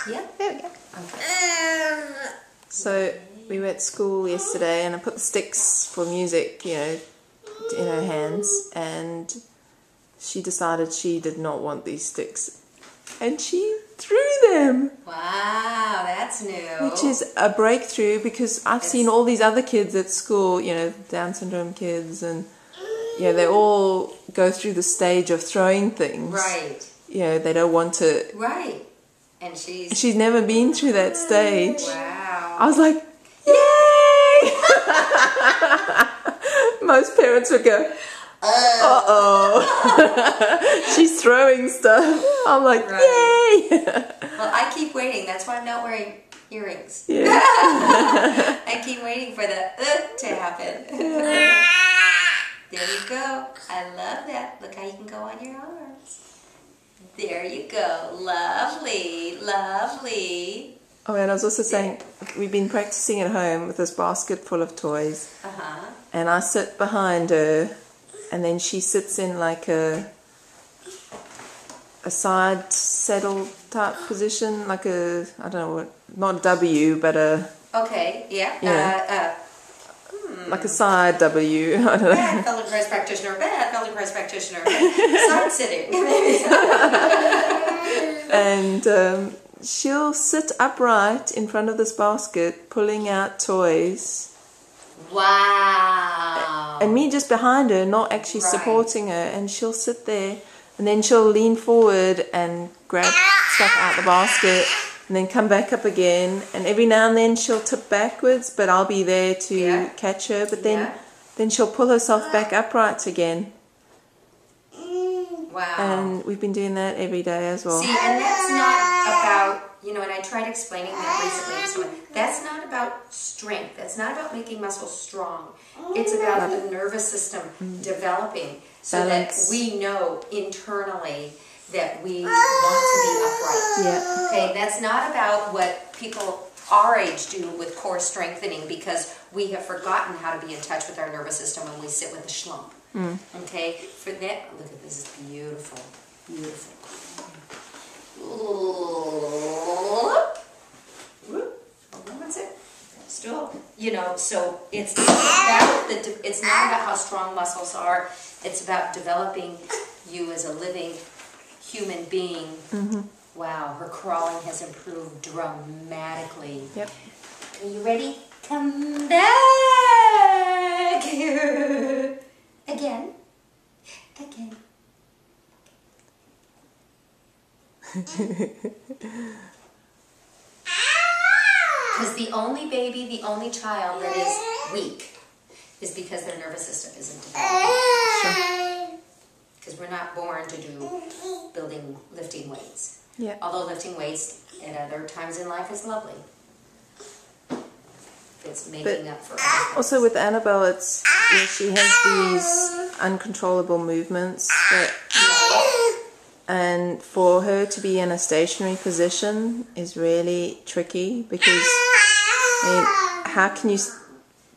Yeah. There we go. Okay. So we were at school yesterday and I put the sticks for music, you know, in her hands, and she decided she did not want these sticks. And she threw them. Wow, that's new. Which is a breakthrough, because I've seen all these other kids at school, you know, Down syndrome kids, and you know, they all go through the stage of throwing things. Right. You know, they don't want to. Right. And she's never been through that stage. Wow. I was like, yay! Most parents would go, uh-oh. She's throwing stuff. I'm like, yay! Well, I keep waiting. That's why I'm not wearing earrings. Yeah. I keep waiting for the to happen. Yeah. There you go. I love that. Look how you can go on your arms. There you go. Lovely. Lovely. Oh, and I was also saying, we've been practicing at home with this basket full of toys. Uh-huh. And I sit behind her, and then she sits in like a side saddle type position, like a, I don't know what, not W, but a... Okay, yeah. Like a side W. I don't know. Bad Feldenkrais practitioner, bad Feldenkrais practitioner. Side sitting. And she'll sit upright in front of this basket, pulling out toys. Wow. And me just behind her, not actually supporting her. And she'll sit there, and then she'll lean forward and grab stuff out the basket, and then come back up again. And every now and then she'll tip backwards, but I'll be there to catch her. But then she'll pull herself back upright again. Wow. And we've been doing that every day as well. See, and that's not about, you know, and I tried explaining that recently to someone. That's not about strength. That's not about making muscles strong. It's about the nervous system developing so that we know internally that we want to be upright. Yeah. Okay, that's not about what people our age do with core strengthening, because we have forgotten how to be in touch with our nervous system when we sit with a schlump. Okay, for that, look at this, is beautiful, beautiful. What's it? Still, you know. So it's not about how strong muscles are. It's about developing you as a living human being. Wow, her crawling has improved dramatically. Yep. Are you ready? Come back here. Again. Again. Because the only baby, the only child that is weak is because their nervous system isn't developed. Because we're not born to do lifting weights. Yeah. Although lifting weights at other times in life is lovely. It's making up for it. Also with Annabelle, it's, you know, she has these uncontrollable movements, and for her to be in a stationary position is really tricky, because I mean, how can you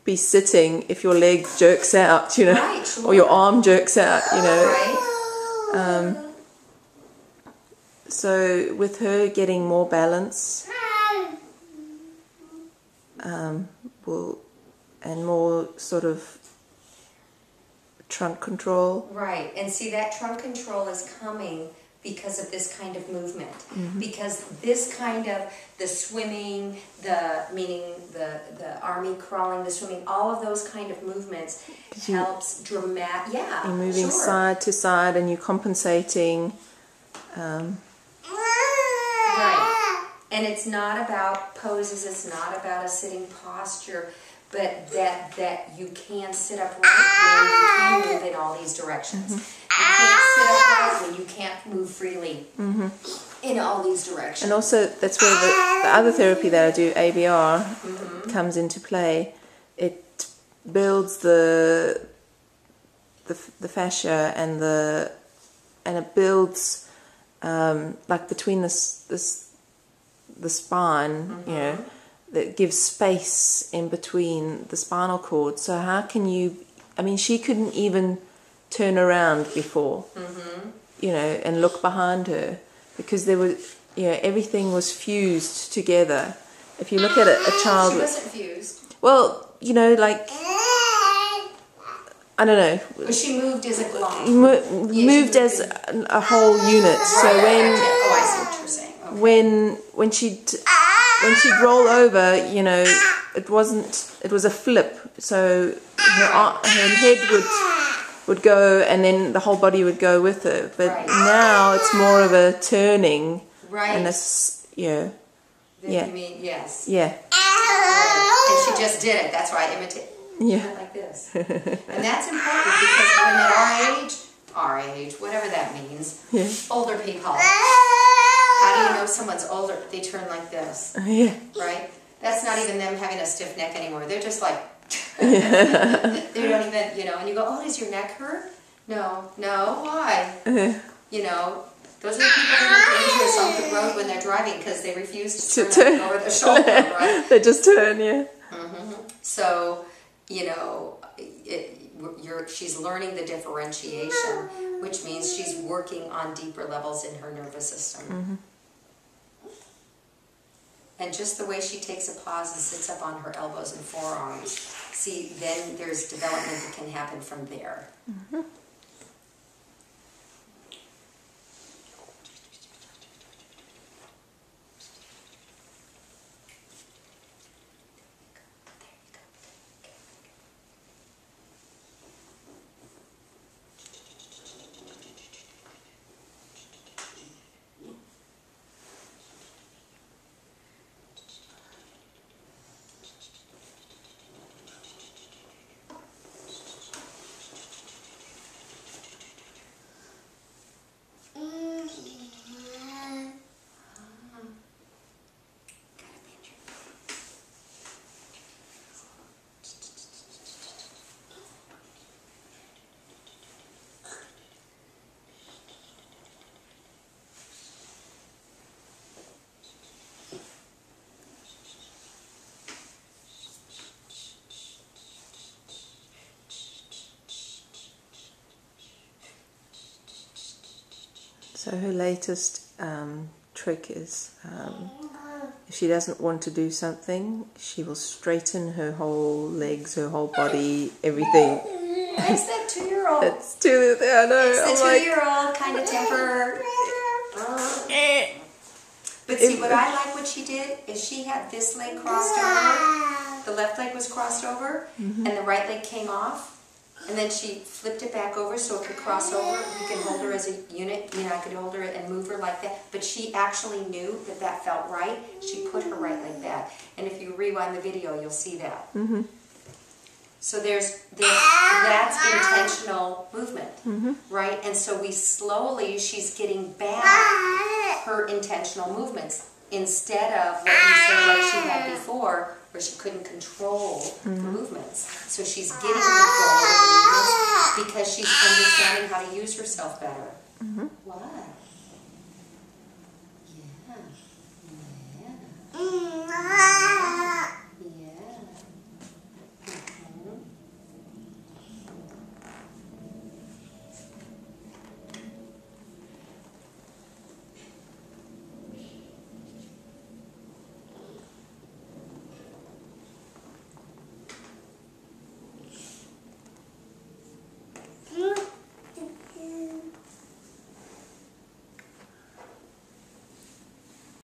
be sitting if your leg jerks out, you know, or your arm jerks out, you know? So with her getting more balance, and more sort of trunk control. Right, and see, that trunk control is coming because of this kind of movement. Because this kind of, the swimming, meaning the army crawling, the swimming, all of those kind of movements helps dramatic. Yeah, you're moving side to side, and you're compensating. Right, and it's not about poses. It's not about a sitting posture, but that you can sit upright when you can move in all these directions. You can't sit upright when you can't move freely in all these directions. And also, that's where the other therapy that I do, ABR, comes into play. It builds the fascia and it builds like between the spine, you know, that gives space in between the spinal cord. So how can you, I mean, she couldn't even turn around before, you know, and look behind her, because there was, everything was fused together. If you look at a child, she wasn't fused. Well, like, I don't know. But she moved as a block. Moved as a whole unit. So when I see what you're saying. Okay. when she'd roll over, it was a flip. So her head would go, and then the whole body would go with her. But now it's more of a turning. Right. And You mean, yes. Yeah. And she just did it. That's why I imitate. Yeah. Like this. And that's important because when at our age, whatever that means, older people, how do you know someone's older? They turn like this. Yeah. Right? That's not even them having a stiff neck anymore. They're just like, they don't even, and you go, oh, does your neck hurt? No, why? Those are the people that are dangerous on the road when they're driving because they refuse to turn over their shoulder, right? They just turn, yeah. So, she's learning the differentiation, which means she's working on deeper levels in her nervous system. And just the way she takes a pause and sits up on her elbows and forearms, see, then there's development that can happen from there. So her latest trick is if she doesn't want to do something, she will straighten her whole legs, her whole body, everything. It's that 2-year-old. It's I know. It's the 2-year-old kind of temper. But see, what I like what she did is she had this leg crossed over. The left leg was crossed over, and the right leg came off. And then she flipped it back over so it could cross over. You can hold her as a unit. I could hold her and move her like that. But she actually knew that felt right. She put her right leg back. And if you rewind the video, you'll see that. So that's intentional movement, right? And so she's getting back her intentional movements instead of what you said like she had before, where she couldn't control the movements. So she's getting control of the movements because she's understanding how to use herself better.